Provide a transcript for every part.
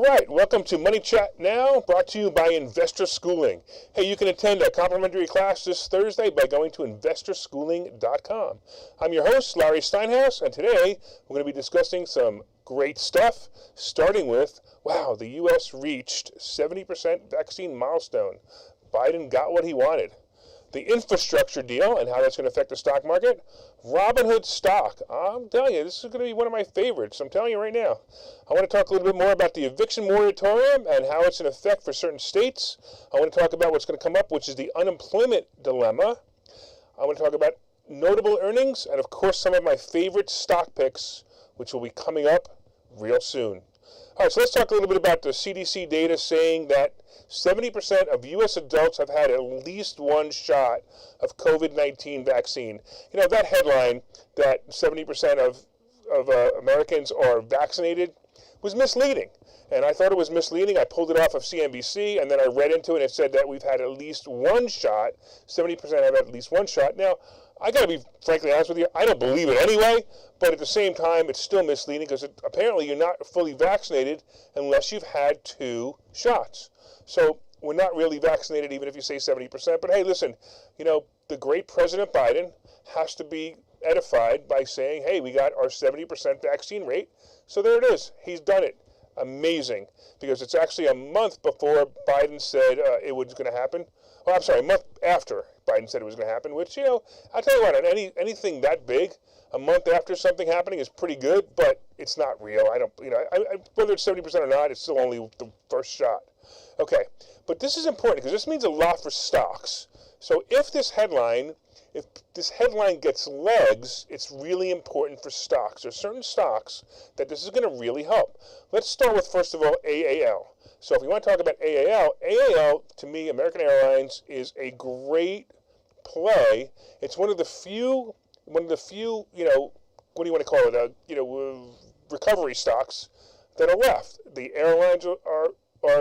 All right, welcome to Money Chat Now, brought to you by Investor Schooling. Hey, you can attend a complimentary class this Thursday by going to investorschooling.com. I'm your host, Larry Steinhouse, and today we're going to be discussing some great stuff, starting with, wow, the U.S. reached 70% vaccine milestone. Biden got what he wanted. The infrastructure deal and how that's going to affect the stock market. Robinhood stock. I'm telling you, this is going to be one of my favorites. I'm telling you right now. I want to talk a little bit more about the eviction moratorium and how it's in effect for certain states. I want to talk about what's going to come up, which is the unemployment dilemma. I want to talk about notable earnings and, of course, some of my favorite stock picks, which will be coming up real soon. All right, so let's talk a little bit about the CDC data saying that 70% of U.S. adults have had at least one shot of COVID-19 vaccine. You know, that headline that 70% of Americans are vaccinated was misleading. And I thought it was misleading. I pulled it off of CNBC, and then I read into it, and it said that we've had at least one shot. 70% have had at least one shot. Now, I got to be frankly honest with you, I don't believe it anyway, but at the same time, it's still misleading because apparently you're not fully vaccinated unless you've had 2 shots. So we're not really vaccinated even if you say 70%. But hey, listen, you know, the great President Biden has to be edified by saying, hey, we got our 70% vaccine rate. So there it is. He's done it. Amazing. Because it's actually a month before Biden said it was going to happen. Oh, I'm sorry, a month after Biden said it was going to happen, which, you know, I'll tell you what, anything that big, a month after something happening is pretty good, but it's not real. I don't, you know, whether it's 70% or not, it's still only the first shot. Okay, but this is important because this means a lot for stocks. So if this headline gets legs, it's really important for stocks. There's certain stocks that this is going to really help. Let's start with, first of all, AAL. So if we want to talk about AAL, to me, American Airlines is a great play. It's one of the few, you know, what do you want to call it, recovery stocks that are left. The airlines are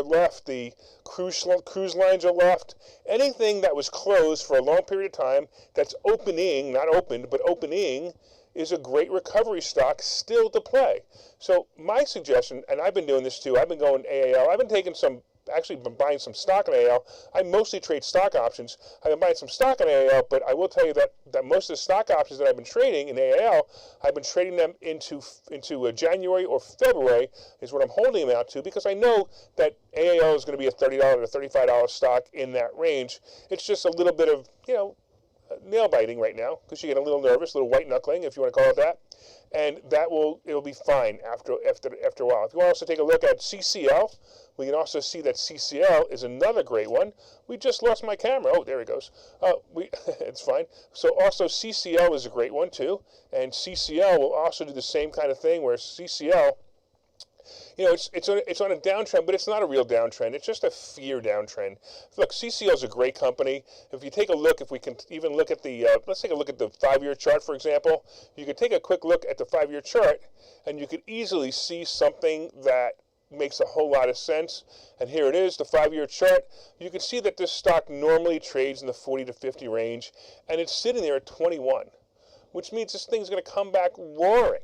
left, the cruise lines are left. Anything that was closed for a long period of time that's opening, not opened, but opening, is a great recovery stock still to play. So my suggestion, and I've been doing this too, I've been going AAL, I've been buying some stock in AAL. I mostly trade stock options. I've been buying some stock in AAL, but I will tell you that most of the stock options that I've been trading in AAL, I've been trading them into January or February is what I'm holding them out to, because I know that AAL is going to be a $30 to $35 stock in that range. It's just a little bit of, you know, nail biting right now because you get a little nervous, a little white knuckling, if you want to call it that, and it'll be fine after a while. If you want to also take a look at CCL, we can also see that CCL is another great one. We just lost my camera. Oh, there it goes. It's fine. So also CCL is a great one too, and CCL will also do the same kind of thing where CCL, you know, it's on a downtrend, but it's not a real downtrend. It's just a fear downtrend. Look, CCL is a great company. If you take a look, if we can even look at let's take a look at the 5-year chart, for example. You could take a quick look at the 5-year chart, and you could easily see something that makes a whole lot of sense. And here it is, the 5-year chart. You can see that this stock normally trades in the 40 to 50 range, and it's sitting there at 21, which means this thing's going to come back roaring.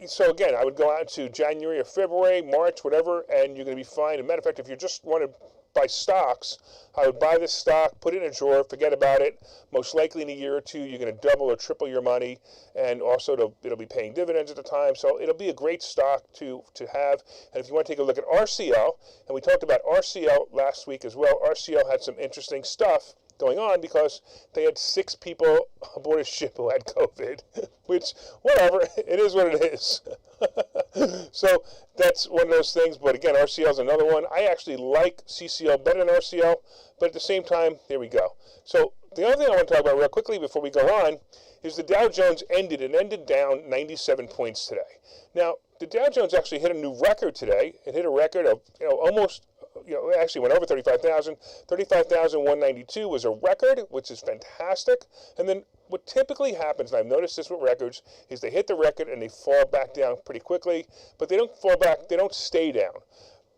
So again, I would go out to January or February, March, whatever, and you're going to be fine. As a matter of fact, if you just want to buy stocks, I would buy this stock, put it in a drawer, forget about it. Most likely in a year or two, you're going to double or triple your money, and also it'll be paying dividends at the time. So it'll be a great stock to have. And if you want to take a look at RCL, and we talked about RCL last week as well, RCL had some interesting stuff going on because they had 6 people aboard a ship who had COVID, which, whatever, it is what it is. So that's one of those things. But again, RCL is another one. I actually like CCL better than RCL, but at the same time, here we go. So the other thing I want to talk about real quickly before we go on is the Dow Jones ended down 97 points today. Now, the Dow Jones actually hit a new record today. It hit a record of, almost, actually went over 35,000. 35,192 was a record, which is fantastic. And then what typically happens, and I've noticed this with records, is they hit the record and they fall back down pretty quickly, but they don't fall back, they don't stay down.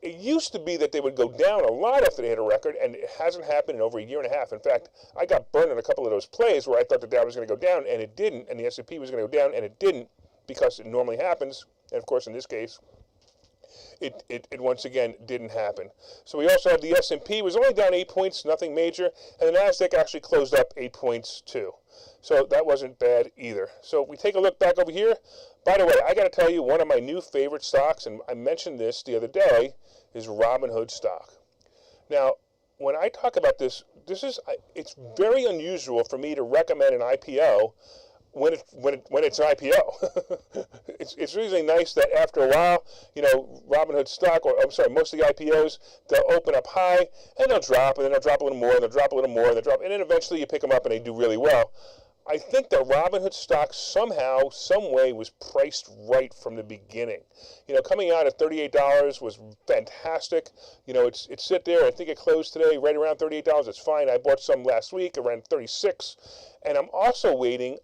It used to be that they would go down a lot after they hit a record, and it hasn't happened in over a year and a half. In fact, I got burned on a couple of those plays where I thought the Dow was going to go down, and it didn't, and the S&P was going to go down, and it didn't, because it normally happens. And of course, in this case, it once again didn't happen. So we also have the S&P was only down 8 points, nothing major, and the NASDAQ actually closed up 8 points too. So that wasn't bad either. So we take a look back over here. By the way, I got to tell you, one of my new favorite stocks, and I mentioned this the other day, is Robinhood stock. Now, when I talk about this, it's very unusual for me to recommend an IPO when it's an IPO. It's really nice that after a while, Robinhood stock, or I'm sorry, most of the IPOs, they'll open up high and they'll drop, and then they'll drop a little more, and they'll drop a little more, and they'll drop, and then eventually you pick them up and they do really well. I think that Robinhood stock somehow, some way, was priced right from the beginning. Coming out at $38 was fantastic. It's sit there. I think it closed today right around $38. It's fine. I bought some last week around 36. And I'm also waiting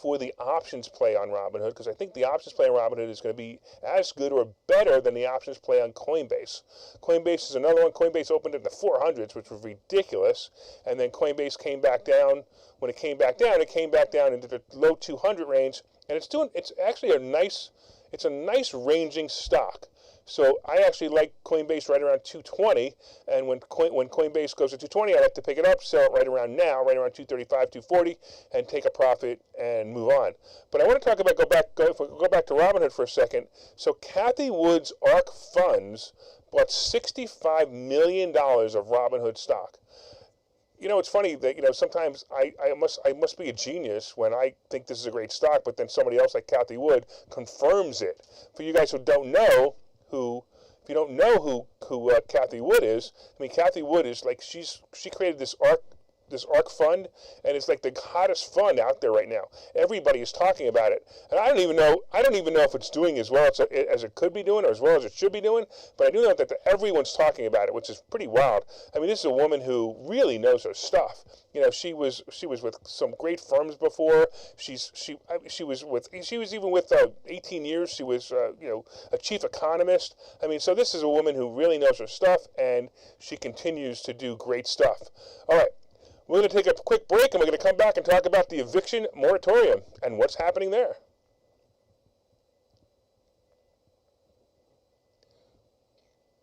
for the options play on Robinhood, because I think the options play on Robinhood is going to be as good or better than the options play on Coinbase. Coinbase is another one. Coinbase opened in the 400s, which was ridiculous. And then Coinbase came back down. When it came back down into the low 200 range, and it's actually a nice ranging stock. So I actually like Coinbase right around 220, and when Coinbase goes to 220, I like to pick it up, sell it right around 235, 240, and take a profit and move on. But I want to talk about go back to Robinhood for a second. So Kathy Wood's ARK funds bought $65 million of Robinhood stock. It's funny that, sometimes I must be a genius when I think this is a great stock, but then somebody else like Kathy Wood confirms it. For you guys who don't know who Kathy Wood is, Kathy Wood is like, she created this ARK fund, and it's like the hottest fund out there right now. Everybody is talking about it, and I don't even know if it's doing as well as it could be doing, or as well as it should be doing. But I do know that everyone's talking about it, which is pretty wild. This is a woman who really knows her stuff. She was with some great firms before. She was even with 18 years. She was a chief economist. So this is a woman who really knows her stuff, and she continues to do great stuff. All right. We're going to take a quick break, and we're going to come back and talk about the eviction moratorium and what's happening there.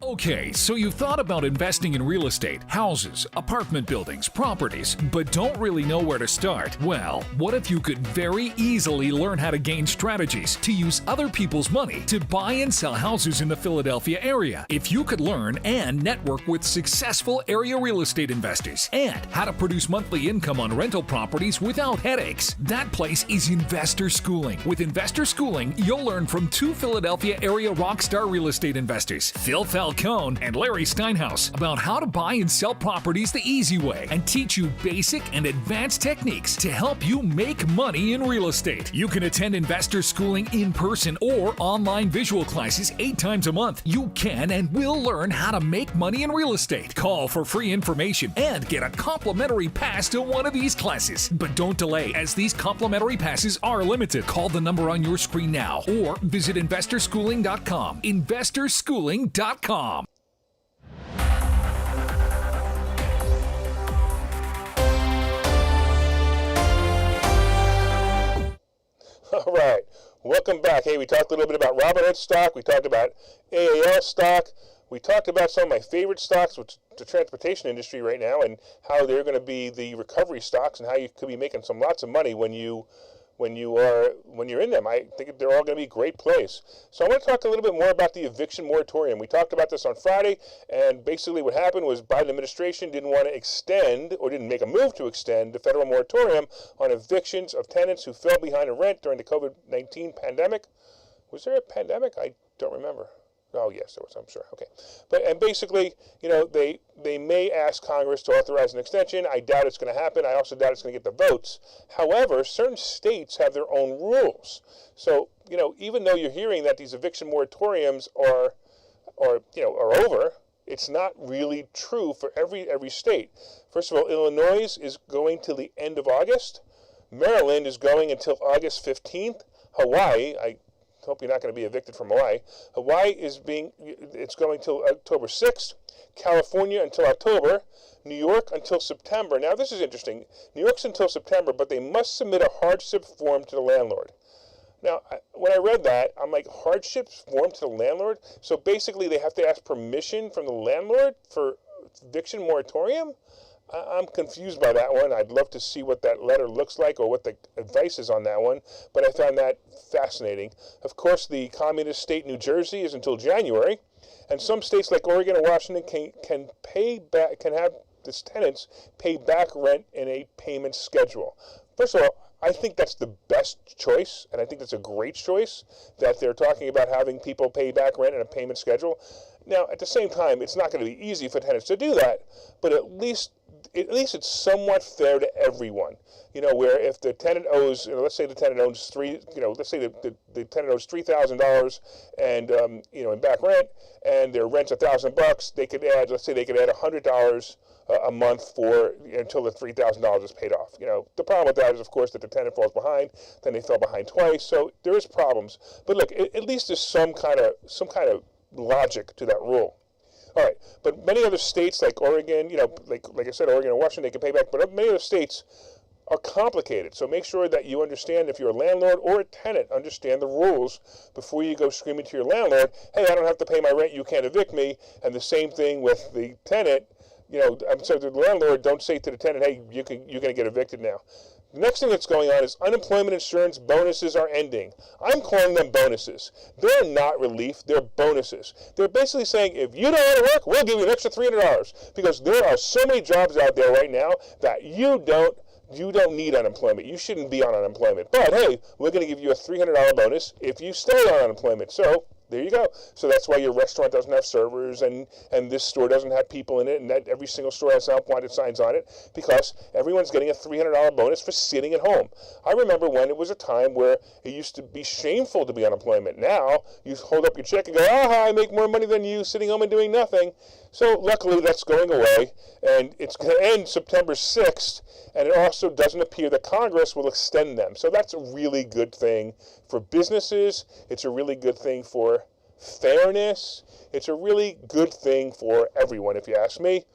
Okay, so you've thought about investing in real estate, houses, apartment buildings, properties, but don't really know where to start. Well, what if you could very easily learn how to gain strategies to use other people's money to buy and sell houses in the Philadelphia area? If you could learn and network with successful area real estate investors and how to produce monthly income on rental properties without headaches, that place is Investor Schooling. With Investor Schooling, you'll learn from two Philadelphia area rockstar real estate investors, Phil Falcone and Larry Steinhouse, about how to buy and sell properties the easy way and teach you basic and advanced techniques to help you make money in real estate. You can attend Investor Schooling in person or online visual classes 8 times a month. You can and will learn how to make money in real estate. Call for free information and get a complimentary pass to one of these classes. But don't delay, as these complimentary passes are limited. Call the number on your screen now or visit investorschooling.com. investorschooling.com. All right, welcome back. Hey, we talked a little bit about Robinhood stock. We talked about AAL stock. We talked about some of my favorite stocks, which is the transportation industry right now, and how they're going to be the recovery stocks, and how you could be making lots of money when you're in them. I think they're all going to be great plays. So I want to talk a little bit more about the eviction moratorium. We talked about this on Friday, and basically what happened was Biden administration didn't want to extend, or didn't make a move to extend, the federal moratorium on evictions of tenants who fell behind in rent during the COVID-19 pandemic. Was there a pandemic? I don't remember. Oh, yes, there was, I'm sure. Okay. And basically, they may ask Congress to authorize an extension. I doubt it's going to happen. I also doubt it's going to get the votes. However, certain states have their own rules. So, even though you're hearing that these eviction moratoriums are over, it's not really true for every state. First of all, Illinois is going till the end of August. Maryland is going until August 15th. Hawaii, I hope you're not going to be evicted from Hawaii. Hawaii it's going till October 6th. California until October. New York until September. Now this is interesting. New York's until September, but they must submit a hardship form to the landlord. Now, when I read that, I'm like, hardships formed to the landlord? So basically they have to ask permission from the landlord for eviction moratorium? I'm confused by that one. I'd love to see what that letter looks like or what the advice is on that one, but I found that fascinating. Of course, the communist state New Jersey is until January, and some states like Oregon and Washington can have its tenants pay back rent in a payment schedule. First of all, I think that's the best choice, and I think that's a great choice that they're talking about having people pay back rent in a payment schedule. Now, at the same time, it's not going to be easy for tenants to do that, but at least it's somewhat fair to everyone. Where if the tenant owes, let's say the tenant owes the tenant owes $3,000 and in back rent, and their rent's $1,000, they could add, let's say they could add $100 a month until the $3,000 is paid off. The problem with that is, of course, that the tenant falls behind, then they fell behind twice, so there is problems. But look, at least there's some kind of logic to that rule. All right, but many other states like Oregon, like I said, Oregon and Washington, they can pay back, but many other states are complicated. So make sure that you understand, if you're a landlord or a tenant, understand the rules before you go screaming to your landlord, hey, I don't have to pay my rent, you can't evict me. And the same thing with the tenant, I'm sorry, the landlord, don't say to the tenant, hey, you're going to get evicted now. The next thing that's going on is unemployment insurance bonuses are ending. I'm calling them bonuses. They're not relief, they're bonuses. They're basically saying, if you don't want to work, we'll give you an extra $300, because there are so many jobs out there right now that you don't need unemployment. You shouldn't be on unemployment. But hey, we're going to give you a $300 bonus if you stay on unemployment. So there you go. So that's why your restaurant doesn't have servers, and this store doesn't have people in it, and that every single store has self-wanted signs on it, because everyone's getting a $300 bonus for sitting at home. I remember when it was a time where it used to be shameful to be unemployment. Now you hold up your check and go, I make more money than you sitting home and doing nothing. So luckily that's going away, and it's going to end September 6th, and it also doesn't appear that Congress will extend them. So that's a really good thing for businesses. It's a really good thing for fairness. It's a really good thing for everyone, if you ask me,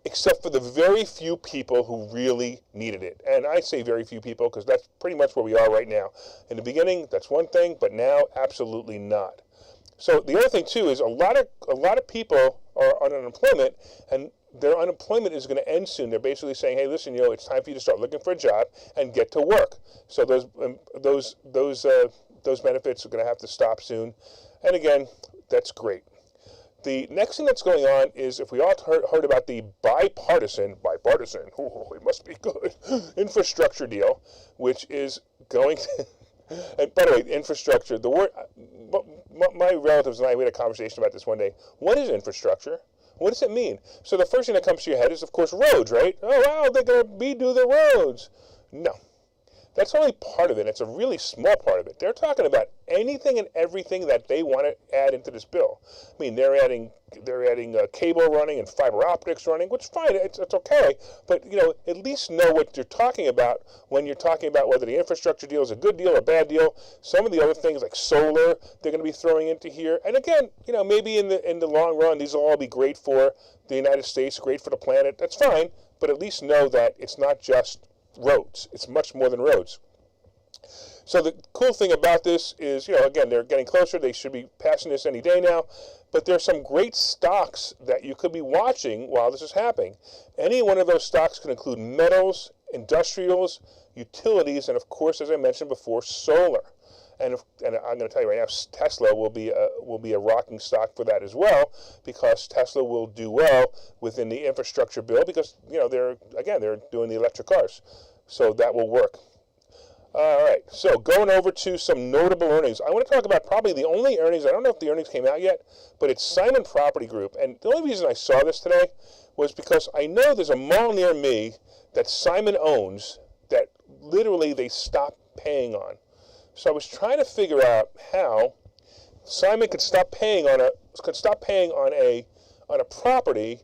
except for the very few people who really needed it. And I say very few people because that's pretty much where we are right now. In the beginning, that's one thing, but now absolutely not. So the other thing too is a lot of people are on unemployment, and their unemployment is going to end soon. They're basically saying, hey, listen, it's time for you to start looking for a job and get to work. So those benefits are going to have to stop soon. And again, that's great. The next thing that's going on is, if we all heard about the bipartisan, it must be good, infrastructure deal, which is going to, and by the way, infrastructure, the word, my relatives and I, we had a conversation about this one day. What is infrastructure? What does it mean? So the first thing that comes to your head is, of course, roads, right? Oh, wow, they're going to redo the roads. No. That's only part of it. It's a really small part of it. They're talking about anything and everything that they want to add into this bill. I mean, they're adding cable running and fiber optics running, which is fine. It's okay. But, at least know what you're talking about when you're talking about whether the infrastructure deal is a good deal or a bad deal. Some of the other things like solar, they're going to be throwing into here. And again, maybe in the long run, these will all be great for the United States, great for the planet. That's fine. But at least know that it's not just roads. It's much more than roads. So the cool thing about this is, again, they're getting closer. They should be passing this any day now. But there's some great stocks that you could be watching while this is happening. Any one of those stocks can include metals, industrials, utilities, and of course, as I mentioned before, solar. And I'm going to tell you right now, Tesla will be a rocking stock for that as well, because Tesla will do well within the infrastructure bill, because they're doing the electric cars, so that will work. All right, so going over to some notable earnings. I want to talk about probably the only earnings. I don't know if the earnings came out yet, but it's Simon Property Group. And the only reason I saw this today was because I know there's a mall near me that Simon owns that literally they stopped paying on. So I was trying to figure out how Simon could stop paying on a property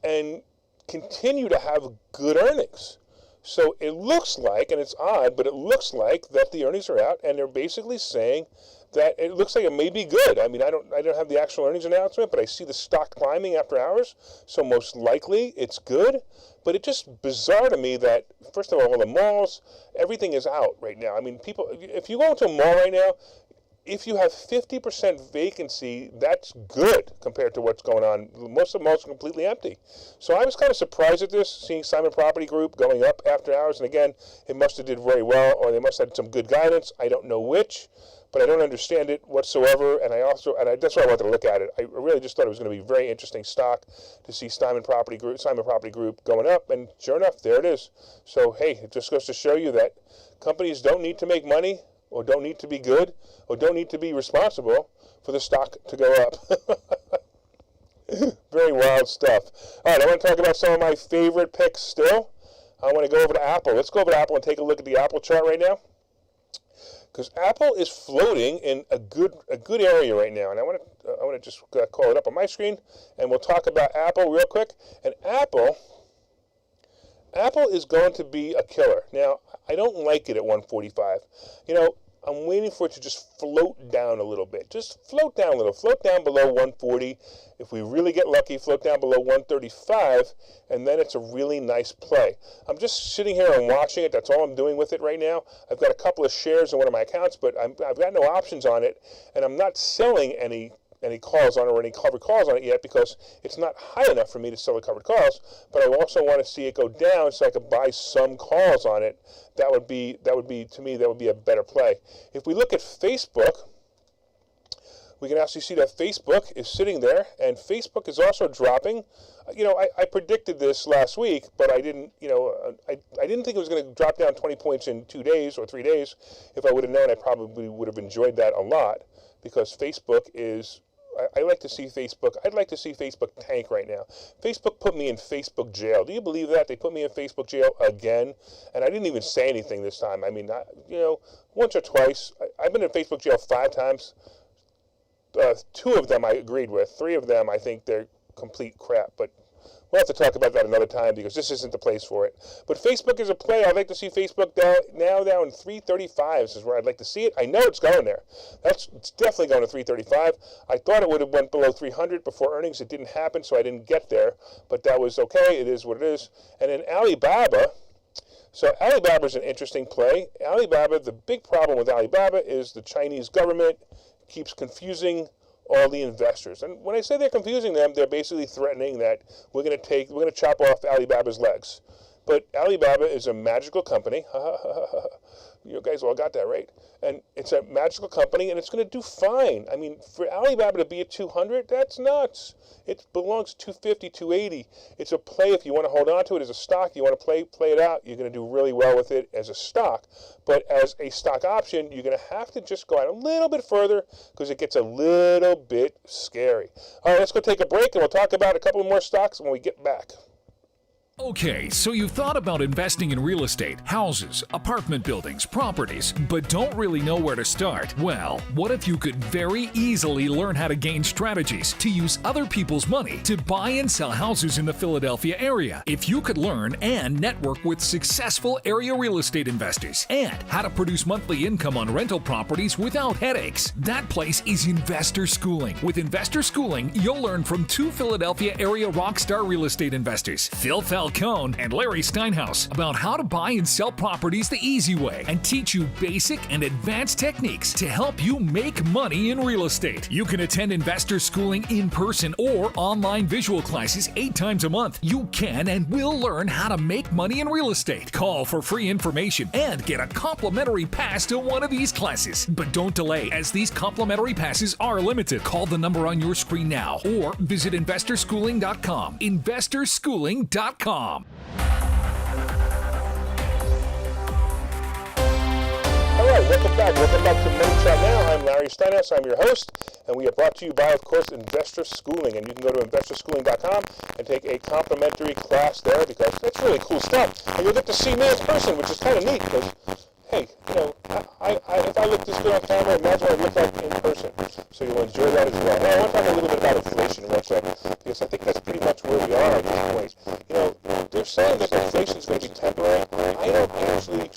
and continue to have good earnings. So it looks like, and it's odd, but it looks like that the earnings are out, and they're basically saying that it looks like it may be good. I mean, I don't have the actual earnings announcement, but I see the stock climbing after hours, so most likely it's good. But it's just bizarre to me that, first of all the malls, everything is out right now. I mean, people, if you go into a mall right now, if you have 50% vacancy, that's good compared to what's going on. Most of the malls are completely empty. So I was kind of surprised at this, seeing Simon Property Group going up after hours. And again, it must have did very well, or they must have had some good guidance. I don't know which, but I don't understand it whatsoever. And that's why I wanted to look at it. I really just thought it was going to be very interesting stock to see Simon Property Group going up. And sure enough, there it is. So, hey, it just goes to show you that companies don't need to make money, or don't need to be good, or don't need to be responsible for the stock to go up. Very wild stuff. All right, I want to talk about some of my favorite picks still. I want to go over to Apple. Let's go over to Apple and take a look at the Apple chart right now, because Apple is floating in a good area right now. And I want to just call it up on my screen, and we'll talk about Apple real quick. And Apple is going to be a killer. Now, I don't like it at 145. You know, I'm waiting for it to just float down a little bit. Just float down a little. Float down below 140. If we really get lucky, float down below 135, and then it's a really nice play. I'm just sitting here and watching it. That's all I'm doing with it right now. I've got a couple of shares in one of my accounts, but I've got no options on it, and I'm not selling any calls on it or any covered calls on it yet, because it's not high enough for me to sell the covered calls. But I also want to see it go down so I could buy some calls on it. That would be to me, that would be a better play. If we look at Facebook, we can actually see that Facebook is sitting there, and Facebook is also dropping. You know, I predicted this last week, but I didn't. You know, I didn't think it was going to drop down 20 points in 2 days or 3 days. If I would have known, I probably would have enjoyed that a lot, because Facebook is. I like to see Facebook. I'd like to see Facebook tank right now. Facebook put me in Facebook jail. Do you believe that? They put me in Facebook jail again, and I didn't even say anything this time. I mean, once or twice. I've been in Facebook jail 5 times. 2 of them I agreed with. 3 of them I think they're complete crap. But we'll have to talk about that another time, because this isn't the place for it. But Facebook is a play. I'd like to see Facebook down 335. This is where I'd like to see it. I know it's going there. It's definitely going to 335. I thought it would have went below 300 before earnings. It didn't happen, so I didn't get there. But that was okay. It is what it is. And then Alibaba. So Alibaba is an interesting play. Alibaba, the big problem with Alibaba is the Chinese government keeps confusing all the investors. And when I say they're confusing them, they're basically threatening that we're going to chop off Alibaba's legs. But Alibaba is a magical company. You guys all got that right. And it's a magical company, and it's going to do fine. I mean, for Alibaba to be at 200, that's nuts. It belongs to 250, 280. It's a play if you want to hold on to it as a stock. You want to play it out. You're going to do really well with it as a stock. But as a stock option, you're going to have to just go out a little bit further, because it gets a little bit scary. All right, let's go take a break, and we'll talk about a couple more stocks when we get back. Okay, so you've thought about investing in real estate, houses, apartment buildings, properties, but don't really know where to start? Well, what if you could very easily learn how to gain strategies to use other people's money to buy and sell houses in the Philadelphia area? If you could learn and network with successful area real estate investors, and how to produce monthly income on rental properties without headaches, that place is Investor Schooling. With Investor Schooling, you'll learn from 2 Philadelphia area rockstar real estate investors, Phil Falcone and Larry Steinhouse, about how to buy and sell properties the easy way, and teach you basic and advanced techniques to help you make money in real estate. You can attend Investor Schooling in person or online visual classes 8 times a month. You can and will learn how to make money in real estate. Call for free information and get a complimentary pass to one of these classes. But don't delay, as these complimentary passes are limited. Call the number on your screen now, or visit investorschooling.com. investorschooling.com. All right, welcome back. Welcome back to Money Chat Now. I'm Larry Steinhouse. I'm your host, and we are brought to you by, of course, Investor Schooling. And you can go to investorschooling.com and take a complimentary class there, because that's really cool stuff. And you'll get to see me in person, which is kind of neat, because, hey, you know, if I look this good on camera, imagine what I look like in person. So you'll enjoy that as well. Now, I want to talk a little bit about inflation real quick, because I think that's pretty much where we are at this point. You know, they're saying that inflation is going to be temporary. I don't actually,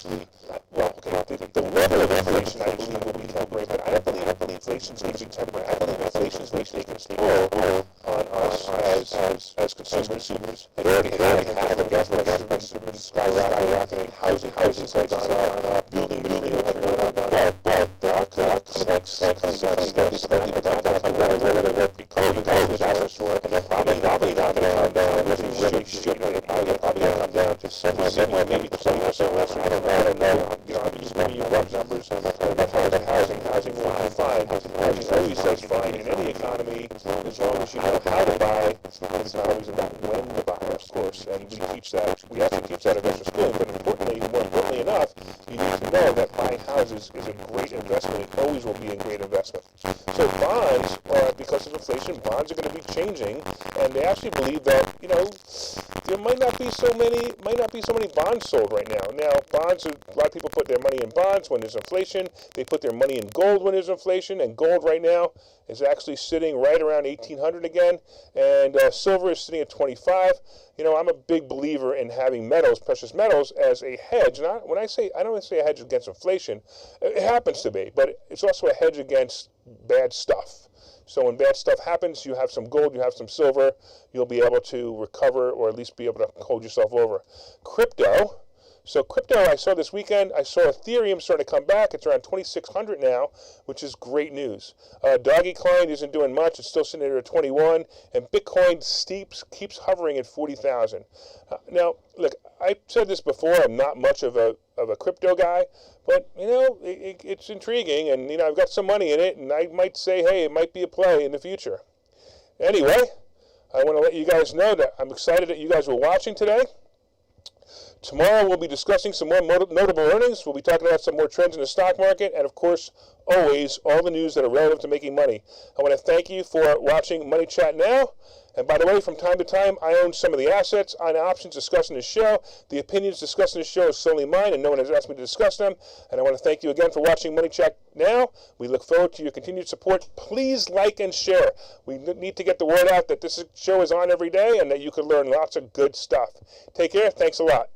well, okay, the level of inflation I believe will be temporary, but I don't believe inflation's reaching temporary. I believe inflation's reaching its toll on us as consumers. It already has. Gas prices have been skyrocketing. Housing prices have gone up. Building everyone up. But there are collects coming down steadily, but not like because of COVID, and they're probably not going to come down. Really should. They're probably going to come down to somewhere, maybe 20% less. I don't know. I'm just giving you rough numbers. Housing will be fine. Housing always says fine in any economy as long as you know how to buy. It's not always about when to buy, of course, and we teach that. We actually teach that at investor school, but more importantly enough, you need to know that buying houses is a great investment. It always will be a great investment. So bonds, because of inflation, bonds are going to be changing, and they actually believe that, there might not be so many bonds sold right now. Now, bonds, a lot of people put their money in bonds when there's inflation. They put their money in gold when there's inflation, and gold right now is actually sitting right around 1,800 again, and silver is sitting at 25. I'm a big believer in having metals, precious metals, as a hedge. And I don't want to say a hedge against inflation. It happens to be, but it's also a hedge against bad stuff. So when bad stuff happens, you have some gold, you have some silver, you'll be able to recover or at least be able to hold yourself over. Crypto. So crypto, I saw this weekend, I saw Ethereum starting to come back. It's around 2,600 now, which is great news. Dogecoin isn't doing much. It's still sitting at 21. And Bitcoin keeps hovering at 40,000. Now, look, I said this before. I'm not much of a crypto guy. But, it's intriguing. And, I've got some money in it. And I might say, hey, it might be a play in the future. Anyway, I want to let you guys know that I'm excited that you guys were watching today. Tomorrow we'll be discussing some more notable earnings. We'll be talking about some more trends in the stock market, and of course, always all the news that are relevant to making money. I want to thank you for watching Money Chat Now. And by the way, from time to time, I own some of the assets on options discussed in this show. The opinions discussed in this show is solely mine, and no one has asked me to discuss them. And I want to thank you again for watching Money Chat Now. We look forward to your continued support. Please like and share. We need to get the word out that this show is on every day and that you can learn lots of good stuff. Take care. Thanks a lot.